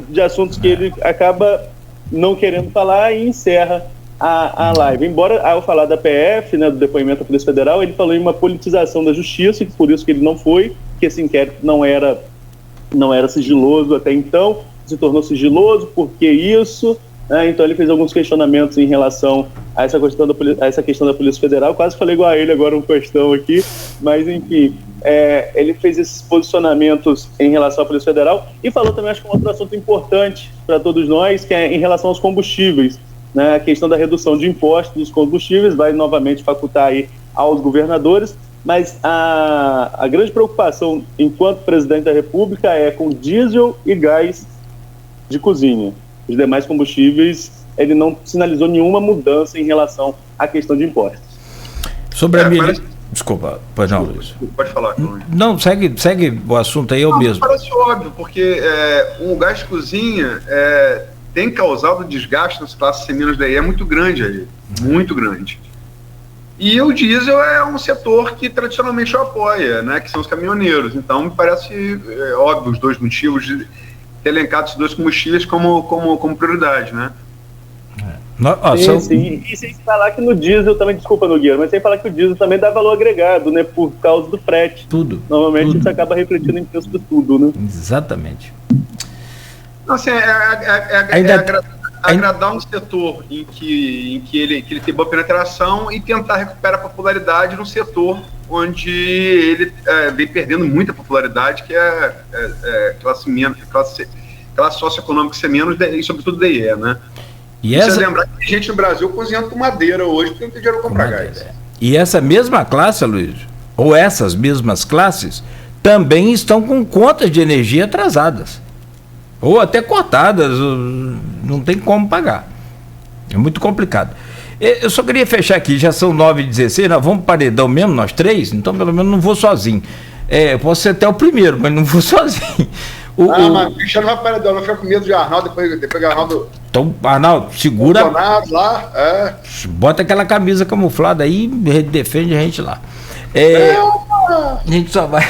de assuntos que ele acaba não querendo falar e encerra a live. Embora, ao falar da PF, né, do depoimento da Polícia Federal, ele falou em uma politização da justiça, e por isso que ele não foi, que esse inquérito não era sigiloso até então, se tornou sigiloso, por que isso? Então ele fez alguns questionamentos em relação a essa questão da Polícia Federal. Quase falei igual a ele agora um questão aqui, mas enfim, ele fez esses posicionamentos em relação à Polícia Federal e falou também, acho que um outro assunto importante para todos nós, que é em relação aos combustíveis, né? A questão da redução de impostos dos combustíveis vai novamente facultar aí aos governadores, mas a grande preocupação enquanto presidente da República é com diesel e gás de cozinha. Os demais combustíveis, ele não sinalizou nenhuma mudança em relação à questão de impostos. Sobre a Desculpa, pois não, Luiz. Pode falar, Luiz. Não, segue o assunto aí, eu mesmo. Parece óbvio, porque o gás de cozinha tem causado desgaste nas classes femininas daí, é muito grande aí, muito grande. E o diesel é um setor que tradicionalmente o apoia, né, que são os caminhoneiros. Então, me parece óbvio os dois motivos de ter elencado esses dois combustíveis como prioridade, né? Sim. E sem falar que no diesel também, desculpa, Nogueira, mas sem falar que o diesel também dá valor agregado, né, por causa do frete. Tudo. Normalmente isso acaba refletindo em preço de tudo, né? Exatamente. Assim, agradar um setor em que ele tem boa penetração e tentar recuperar a popularidade num setor onde ele vem perdendo muita popularidade, que é classe socioeconômica C-, e sobretudo DE, né? E Você lembrar que tem gente no Brasil cozinhando com madeira hoje, porque não tem dinheiro para comprar gás. E essa mesma classe, Luiz, ou essas mesmas classes, também estão com contas de energia atrasadas. Ou até cortadas, não tem como pagar. É muito complicado. Eu só queria fechar aqui, já são 9h16, nós vamos paredão mesmo, nós três, então pelo menos não vou sozinho. Posso ser até o primeiro, mas não vou sozinho. Mas o Cristiano vai paredão, não fica com medo de Arnaldo, depois que Arnaldo... Então, Arnaldo, segura... lá, Bota aquela camisa camuflada aí e defende a gente lá. A gente só vai...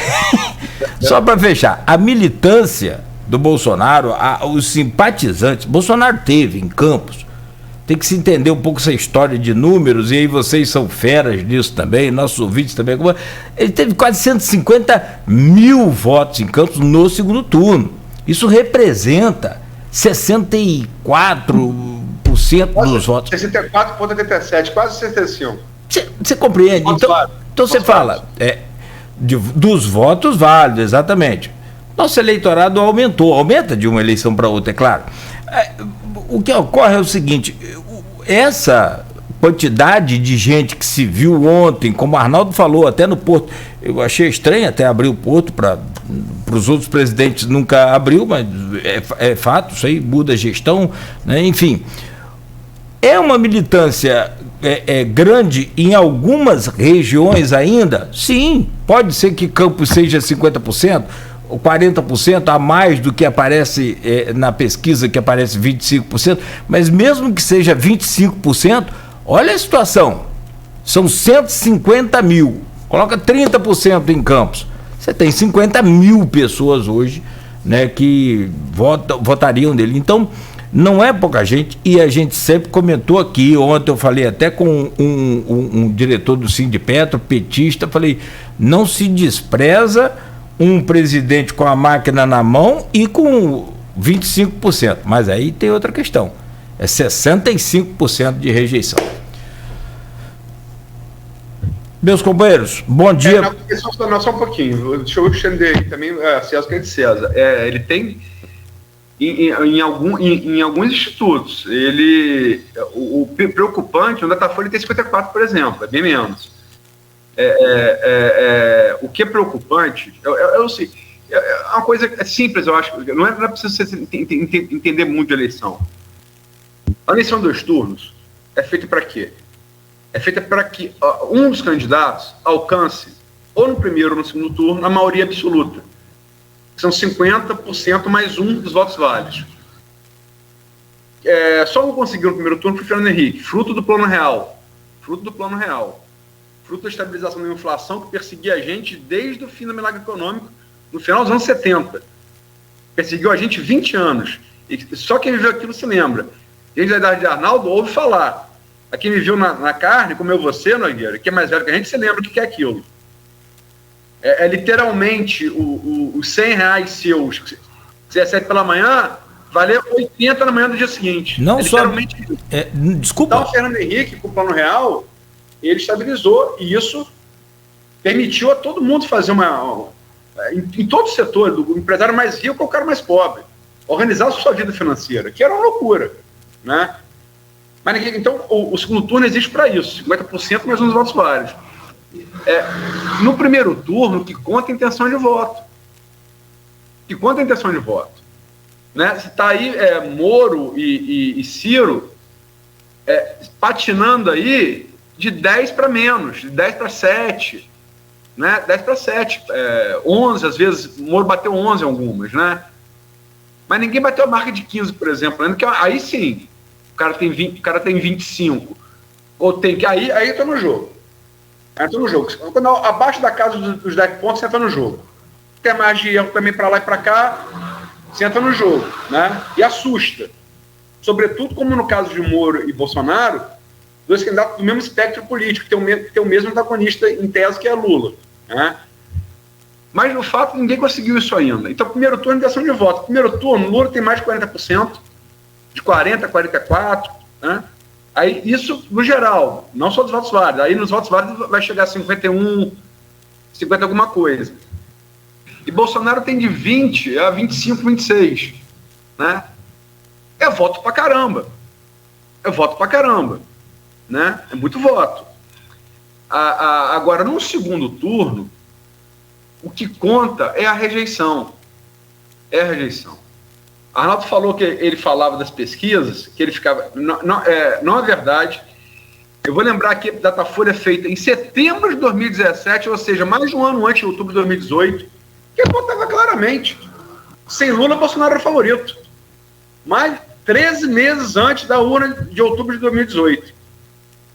Só para fechar, a militância do Bolsonaro, os simpatizantes, Bolsonaro teve em Campos, tem que se entender um pouco essa história de números, e aí vocês são feras nisso também, nossos ouvintes também. Ele teve quase 150 mil votos em Campos no segundo turno. Isso representa 64% dos votos. 64,87, quase 65%. Você compreende? Então você fala dos votos válidos, exatamente. Nosso eleitorado aumenta de uma eleição para outra, é claro. O que ocorre é o seguinte: essa quantidade de gente que se viu ontem, como o Arnaldo falou, até no Porto, eu achei estranho até abrir o Porto, para os outros presidentes nunca abriu, mas é fato, isso aí muda a gestão, né? Enfim, é uma militância grande em algumas regiões ainda? Sim, pode ser que Campos seja 50%, 40% a mais do que aparece na pesquisa, que aparece 25%, mas mesmo que seja 25%, olha a situação, são 150 mil, coloca 30% em Campos, você tem 50 mil pessoas hoje, né, que votariam nele. Então, não é pouca gente, e a gente sempre comentou aqui, ontem eu falei até com um diretor do Sindipetro, petista, falei, não se despreza um presidente com a máquina na mão e com 25%. Mas aí tem outra questão. É 65% de rejeição. Meus companheiros, bom dia. Só um pouquinho. Deixa eu estender também César, que é de César. Ele tem, em alguns institutos, o preocupante, o Datafolha tem 54, por exemplo, é bem menos. O que é preocupante é uma coisa simples, eu acho. Não é preciso você entender muito a eleição. A eleição dos turnos é feita para quê? é feita para que um dos candidatos alcance, ou no primeiro ou no segundo turno, a maioria absoluta. São 50% mais um dos votos válidos. Só não conseguiu no primeiro turno foi o Fernando Henrique, fruto do Plano Real. Fruto da estabilização da inflação que perseguia a gente desde o fim do milagre econômico, no final dos anos 70. Perseguiu a gente 20 anos. E só quem viveu aquilo se lembra. Desde a idade de Arnaldo, ouve falar. A quem viveu na carne, como eu você, Nogueira, que é mais velho que a gente, se lembra o que é aquilo. Literalmente os R$100 seus, que você recebe pela manhã, valer 80 na manhã do dia seguinte. Não só. Desculpa. Então, o Fernando Henrique, com o Plano Real, ele estabilizou e isso permitiu a todo mundo fazer em todo o setor, do empresário mais rico ao cara mais pobre, organizar a sua vida financeira, que era uma loucura, né? Mas, então, o segundo turno existe para isso, 50% mais uns votos válidos. No primeiro turno, que conta a intenção de voto. Né? Se está aí Moro e Ciro patinando aí de 10 para menos, de 10 para 7, né? 10 para 7, 11, às vezes, Moro bateu 11 em algumas, né? Mas ninguém bateu a marca de 15, por exemplo, né? Aí sim, o cara tem 20, o cara tem 25, ou tem que aí entra no jogo. Quando abaixo da casa dos 10 pontos, você entra no jogo. Tem mais de erro também para lá e para cá, você entra no jogo, né? E assusta. Sobretudo, como no caso de Moro e Bolsonaro, dois candidatos do mesmo espectro político, que tem o mesmo antagonista em tese, que é Lula, né? Mas, no fato, ninguém conseguiu isso ainda. Então, primeiro turno, intenção de voto. Primeiro turno, Lula tem mais de 40%, de 40% a 44%, né? Aí, isso no geral, não só dos votos válidos. Aí, nos votos válidos, vai chegar a 51%, 50% alguma coisa. E Bolsonaro tem de 20% a 25%, 26%, né? É voto pra caramba. Né? É muito voto. Agora, no segundo turno, o que conta é a rejeição. Arnaldo falou que ele falava das pesquisas, que ele ficava... Não é verdade. Eu vou lembrar que a Datafolha é feita em setembro de 2017, ou seja, mais de um ano antes de outubro de 2018, que apontava claramente. Sem Lula, Bolsonaro era favorito. Mas 13 meses antes da urna de outubro de 2018.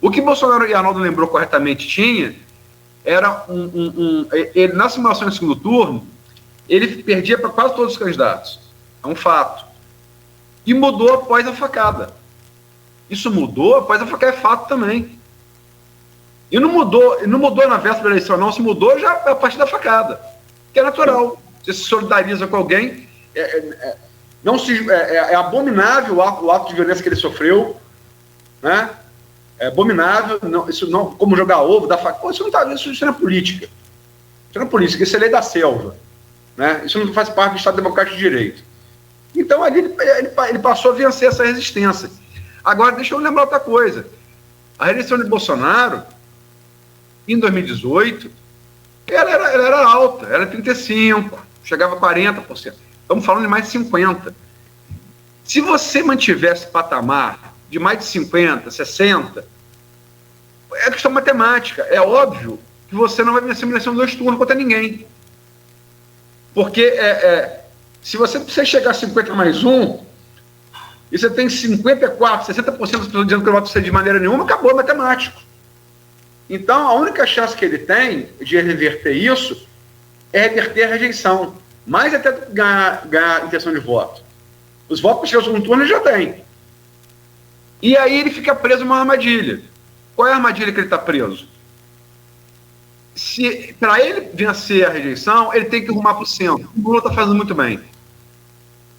O que Bolsonaro e Arnaldo lembrou corretamente tinha era ele, na simulação de segundo turno, ele perdia para quase todos os candidatos. É um fato. E mudou após a facada. Isso mudou após a facada, é fato também. E não mudou na véspera da eleição, não. Se mudou já a partir da facada. Que é natural. Você se solidariza com alguém. É abominável o ato de violência que ele sofreu. Né? É abominável. Isso não, como jogar ovo, dar facada. Isso não é política. Isso não é política. Isso é lei da selva. Né? Isso não faz parte do Estado Democrático de Direito. Então, ali ele passou a vencer essa resistência. Agora, deixa eu lembrar outra coisa. A reeleição de Bolsonaro, em 2018, ela era alta, era 35%, chegava a 40%. Estamos falando de mais de 50%. Se você mantivesse esse patamar de mais de 50%, 60%, é questão matemática. É óbvio que você não vai vencer uma eleição de 2 turnos contra ninguém. Porque se você chegar a 50 mais 1, e você tem 54%, 60% das pessoas dizendo que não vai ser de maneira nenhuma, acabou o matemático. Então, a única chance que ele tem de reverter isso é reverter a rejeição, mais até ganhar a intenção de voto. Os votos para chegar ao segundo turno ele já tem. E aí ele fica preso numa armadilha. Qual é a armadilha que ele está preso? Para ele vencer a rejeição, ele tem que arrumar para o centro. O Lula está fazendo muito bem.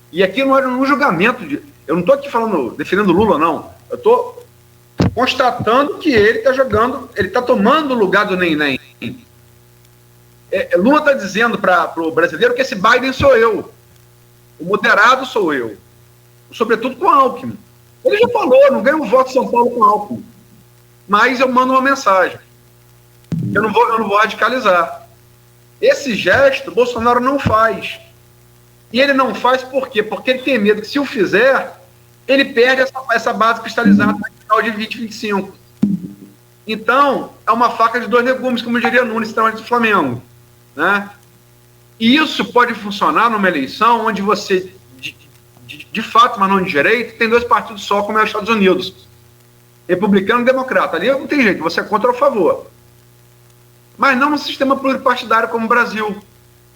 E aqui não era um julgamento eu não estou aqui defendendo o Lula, não. Eu estou constatando que ele está jogando, ele está tomando o lugar do nem-nem. Lula está dizendo para o brasileiro que esse Biden sou eu. O moderado sou eu. Sobretudo com Alckmin. Ele já falou, não ganho um voto em São Paulo com Alckmin. Mas eu mando uma mensagem. Eu não vou radicalizar. Esse gesto, Bolsonaro não faz. E ele não faz por quê? Porque ele tem medo que, se o fizer, ele perde essa base cristalizada no final de 2025. Então, é uma faca de dois legumes, como diria Nunes, do Flamengo, né? E isso pode funcionar numa eleição onde você, de fato, mas não de direito, tem dois partidos só, como é os Estados Unidos. Republicano e democrata. Ali não tem jeito, você é contra ou a favor. Mas não num sistema pluripartidário como o Brasil,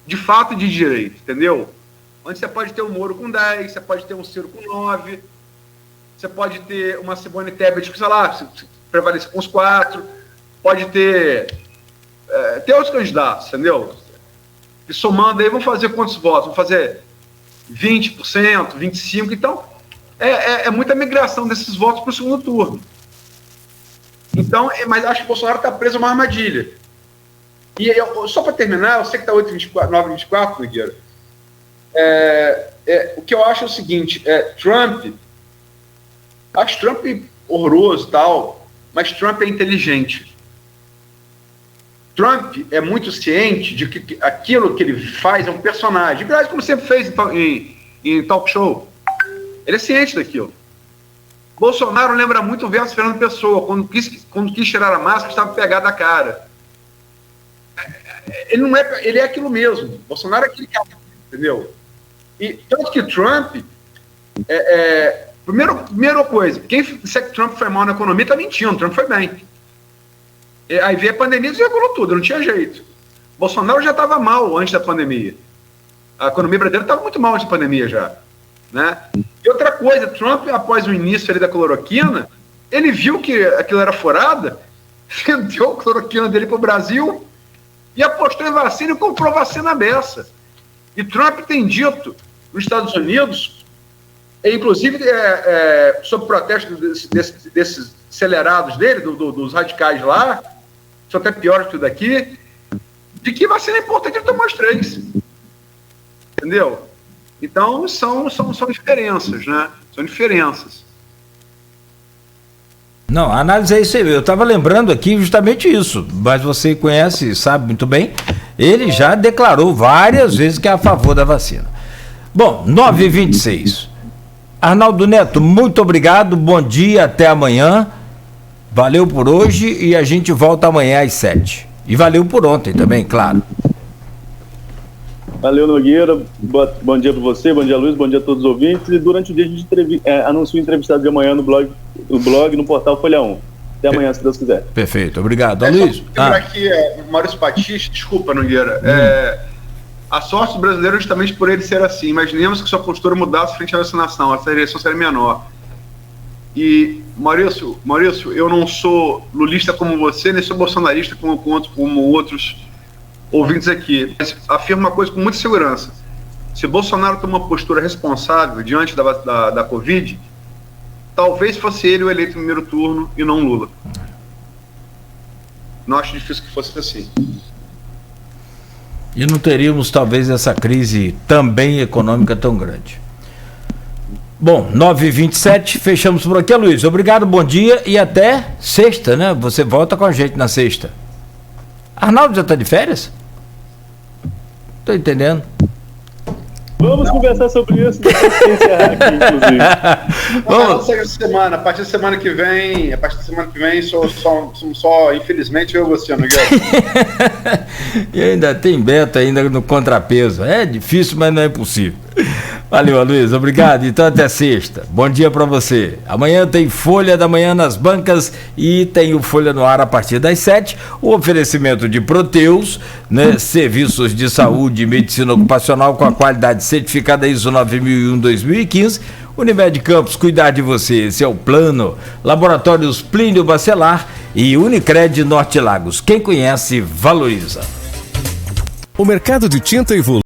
de fato de direito, entendeu? Onde você pode ter um Moro com 10, você pode ter um Ciro com 9, você pode ter uma Simone Tebet que, sei lá, prevalecer com os 4, pode ter outros candidatos, entendeu? E somando aí, vão fazer quantos votos? Vão fazer 20%, 25%, então é muita migração desses votos para o segundo turno. Então, mas acho que o Bolsonaro está preso a uma armadilha. E só para terminar, eu sei que está 9h24, Nogueira. O que eu acho é o seguinte, acho Trump horroroso e tal, mas Trump é inteligente. Trump é muito ciente de que aquilo que ele faz é um personagem, como sempre fez em talk show. Ele é ciente daquilo. Bolsonaro lembra muito o verso Fernando Pessoa, quando quis tirar a máscara, estava pegado a cara. Ele é aquilo mesmo. Bolsonaro é aquele cara, entendeu? E tanto que Trump, primeira coisa, quem disser que Trump foi mal na economia está mentindo, Trump foi bem. Aí veio a pandemia e desregulou tudo, não tinha jeito. Bolsonaro já estava mal antes da pandemia. A economia brasileira estava muito mal antes da pandemia já. Né? E outra coisa, Trump, após o início ali da cloroquina, ele viu que aquilo era furada, vendeu a cloroquina dele para o Brasil e apostou em vacina e comprou vacina dessa. E Trump tem dito nos Estados Unidos, inclusive sob protesto desses acelerados dele, dos radicais lá, são até piores que tudo aqui, de que vacina é importante ele tomar as 3. Entendeu? Então, são diferenças, né? São diferenças. Não, a análise é isso aí. Eu estava lembrando aqui justamente isso, mas você conhece, sabe muito bem. Ele já declarou várias vezes que é a favor da vacina. Bom, 9h26. Arnaldo Neto, muito obrigado, bom dia, até amanhã. Valeu por hoje e a gente volta amanhã às 7. E valeu por ontem também, claro. Valeu, Nogueira. Bom dia para você, bom dia, Luiz, bom dia a todos os ouvintes. E durante o dia a gente anuncia o entrevistado de amanhã no blog, no portal Folha 1. Até amanhã, se Deus quiser. Perfeito, obrigado. Luiz. Aqui, Maurício Batista, desculpa, Nogueira. A sorte do brasileiro é justamente por ele ser assim. Imaginemos que sua postura mudasse frente à vacinação, essa eleição seria menor. E, Maurício, eu não sou lulista como você, nem sou bolsonarista como outros ouvintes aqui. Mas afirmo uma coisa com muita segurança. Se Bolsonaro toma uma postura responsável diante da Covid, talvez fosse ele o eleito no primeiro turno e não Lula. Não acho difícil que fosse assim. E não teríamos talvez essa crise também econômica tão grande. Bom, 9h27, fechamos por aqui, Luiz. Obrigado, bom dia e até sexta, né? Você volta com a gente na sexta. Arnaldo já está de férias? Tô entendendo. Vamos conversar sobre isso depois que encerrar aqui, inclusive. Vamos essa semana. A partir da semana que vem, somos só, infelizmente, eu e você, Miguel. E ainda tem Beto ainda no contrapeso. É difícil, mas não é impossível. Valeu, Luiz, obrigado. Então até sexta. Bom dia para você. Amanhã tem Folha da Manhã nas bancas e tem o Folha no Ar a partir das 7. O oferecimento de Proteus, né? Serviços de saúde e medicina ocupacional com a qualidade certificada ISO 9001-2015. Unimed Campos, cuidar de você, esse é o plano. Laboratórios Plínio Bacelar e Unicred Norte Lagos. Quem conhece, valoriza. O mercado de tinta evolui.